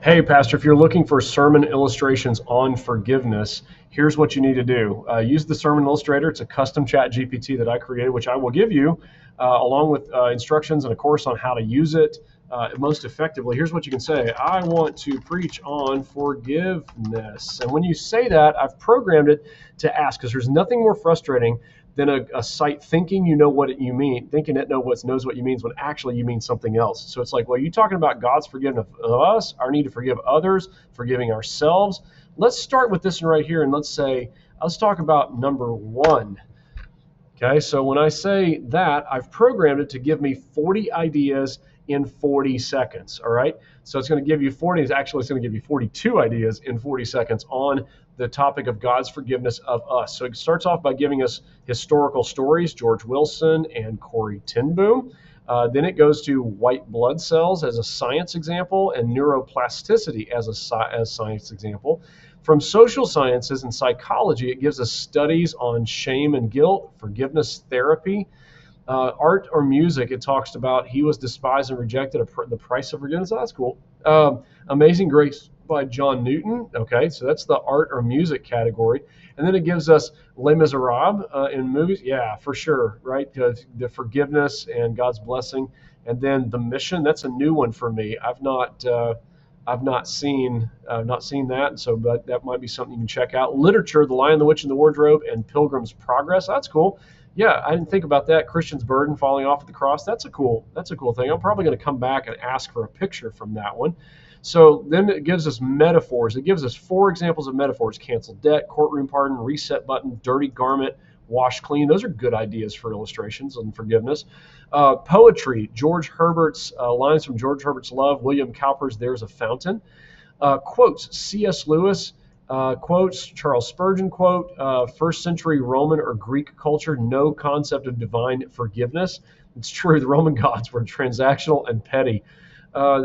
Hey, Pastor, if you're looking for sermon illustrations on forgiveness, here's what you need to do. Use the Sermon Illustrator. It's a custom chat GPT that I created, which I will give you, along with instructions and a course on how to use it most effectively. Here's what you can say. I want to preach on forgiveness. And when you say that, I've programmed it to ask, because there's nothing more frustrating than a site thinking you know what you mean, thinking it knows what you mean when actually you mean something else. So it's like, well, you're talking about God's forgiveness of us, our need to forgive others, forgiving ourselves. Let's start with this one right here, and let's talk about number one. Okay, so when I say that, I've programmed it to give me 40 ideas in 40 seconds, all right? So it's going to give you 40, actually it's going to give you 42 ideas in 40 seconds on the topic of God's forgiveness of us. So it starts off by giving us historical stories, George Wilson and Corrie ten Boom. Then it goes to white blood cells as a science example and neuroplasticity as a science example. From social sciences and psychology, it gives us studies on shame and guilt, forgiveness therapy. Art or music, it talks about he was despised and rejected, the price of forgiveness. Oh, that's cool. Amazing Grace by John Newton. Okay, so that's the art or music category. And then it gives us Les Miserables in movies. Yeah, for sure, right? The forgiveness and God's blessing. And then The Mission. That's a new one for me. I've not seen that, so but that might be something you can check out. Literature, The Lion, the Witch, and the Wardrobe, and Pilgrim's Progress. That's cool. Yeah, I didn't think about that. Christian's burden falling off at the cross. That's a cool thing. I'm probably going to come back and ask for a picture from that one. So then it gives us metaphors. It gives us 4 examples of metaphors: canceled debt, courtroom pardon, reset button, dirty garment, wash clean. Those are good ideas for illustrations on forgiveness. Poetry, George Herbert's lines from George Herbert's Love, William Cowper's There's a Fountain. Quotes, C.S. Lewis quotes, Charles Spurgeon quote, first century Roman or Greek culture, no concept of divine forgiveness. It's true, the Roman gods were transactional and petty.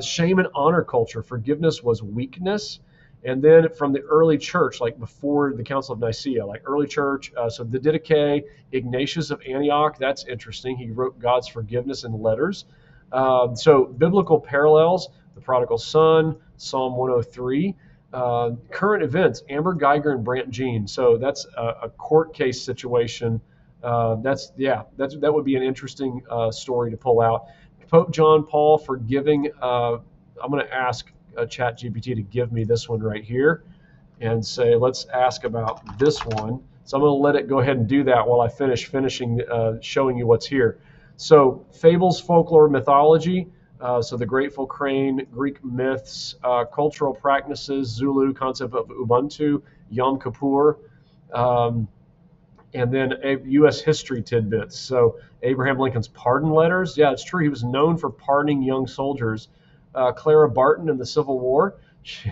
Shame and honor culture, forgiveness was weakness. And then from the early church, like before the Council of Nicaea, like early church, so the Didache, Ignatius of Antioch, that's interesting. He wrote God's forgiveness in letters. So biblical parallels, the prodigal son, Psalm 103. Current events, Amber Geiger and Brant Jean. So that's a court case situation. That would be an interesting story to pull out. Pope John Paul forgiving. I'm going to ask ChatGPT to give me this one right here, and say let's ask about this one. So I'm going to let it go ahead and do that while I finishing showing you what's here. So fables, folklore, mythology. So the Grateful Crane, Greek myths, cultural practices, Zulu concept of Ubuntu, Yom Kippur, and then U.S. history tidbits. So Abraham Lincoln's pardon letters. Yeah, it's true. He was known for pardoning young soldiers. Clara Barton in the Civil War.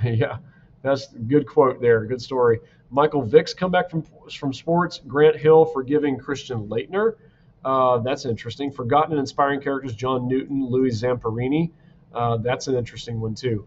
Yeah, that's a good quote there. Good story. Michael Vick's comeback from sports. Grant Hill forgiving Christian Leitner. That's interesting. Forgotten and inspiring characters, John Newton, Louis Zamperini. That's an interesting one, too.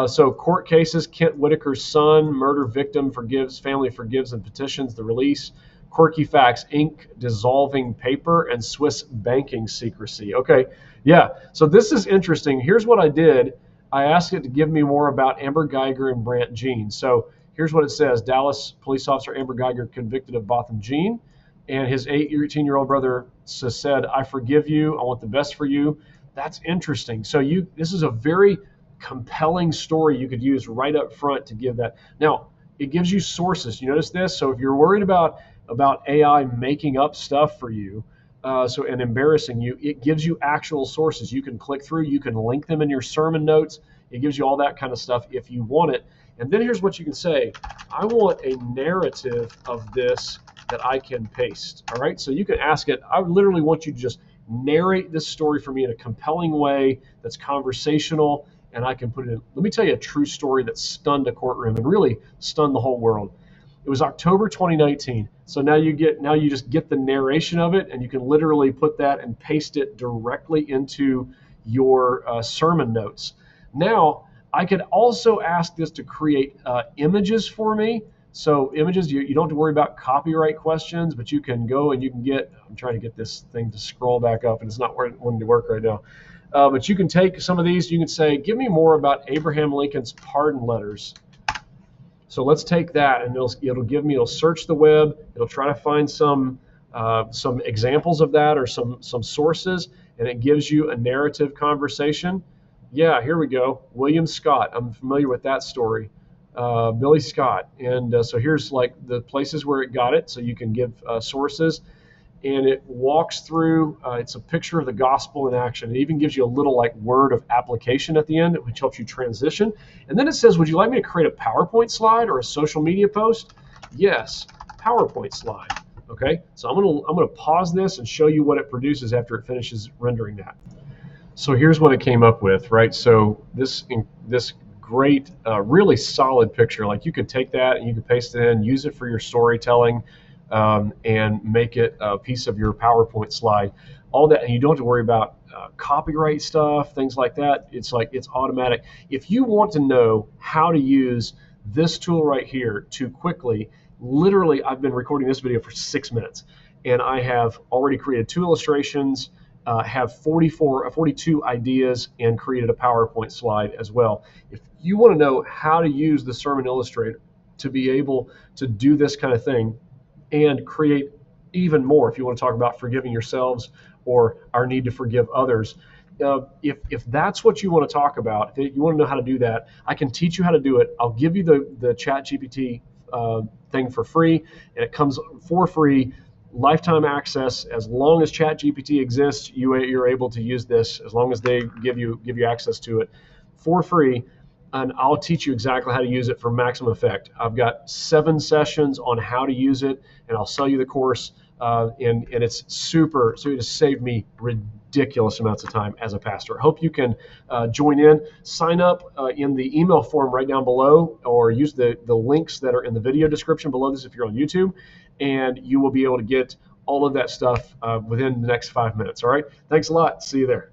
So court cases, Kent Whitaker's son, murder victim forgives, family forgives and petitions the release. Quirky facts, ink dissolving paper, and Swiss banking secrecy. Okay, yeah, so this is interesting. Here's what I did. I asked it to give me more about Amber Geiger and Brant Jean. So here's what it says. Dallas police officer Amber Geiger convicted of Botham Jean, and his 18-year-old brother said, I forgive you. I want the best for you. That's interesting. So this is a very compelling story you could use right up front to give that. Now, it gives you sources. You notice this? So if you're worried about AI making up stuff for you and embarrassing you, it gives you actual sources. You can click through. You can link them in your sermon notes. It gives you all that kind of stuff if you want it. And then here's what you can say. I want a narrative of this that I can paste. All right, so you can ask it. I literally want you to just narrate this story for me in a compelling way that's conversational, and I can put it in. Let me tell you a true story that stunned a courtroom and really stunned the whole world. It was October 2019. So now you just get the narration of it, and you can literally put that and paste it directly into your sermon notes. Now, I could also ask this to create images for me. So images, you don't have to worry about copyright questions, but you can go and you can get, I'm trying to get this thing to scroll back up, and it's not wanting to work right now. But you can take some of these, you can say, give me more about Abraham Lincoln's pardon letters. So let's take that, and it'll search the web, it'll try to find some examples of that or some sources, and it gives you a narrative conversation. Yeah, here we go. William Scott. I'm familiar with that story. Billy Scott. And so here's like the places where it got it. So you can give sources, and it walks through. It's a picture of the gospel in action. It even gives you a little like word of application at the end, which helps you transition. And then it says, would you like me to create a PowerPoint slide or a social media post? Yes, PowerPoint slide. Okay, so I'm gonna pause this and show you what it produces after it finishes rendering that. So here's what it came up with, right? So this great, really solid picture. Like you could take that and you could paste it in, use it for your storytelling, and make it a piece of your PowerPoint slide. All that, and you don't have to worry about copyright stuff, things like that. It's automatic. If you want to know how to use this tool right here to quickly, literally, I've been recording this video for 6 minutes, and I have already created 2 illustrations, have 42 ideas, and created a PowerPoint slide as well. If you want to know how to use the Sermon Illustrator to be able to do this kind of thing and create even more, if you want to talk about forgiving yourselves or our need to forgive others, if that's what you want to talk about, if you want to know how to do that, I can teach you how to do it. I'll give you the ChatGPT thing for free, and it comes for free, lifetime access. As long as ChatGPT exists, you're able to use this, as long as they give you access to it for free. And I'll teach you exactly how to use it for maximum effect. I've got 7 sessions on how to use it, and I'll sell you the course. And it's super, so it has saved me ridiculous amounts of time as a pastor. I hope you can join in. Sign up in the email form right down below, or use the links that are in the video description below this if you're on YouTube, and you will be able to get all of that stuff within the next 5 minutes. All right. Thanks a lot. See you there.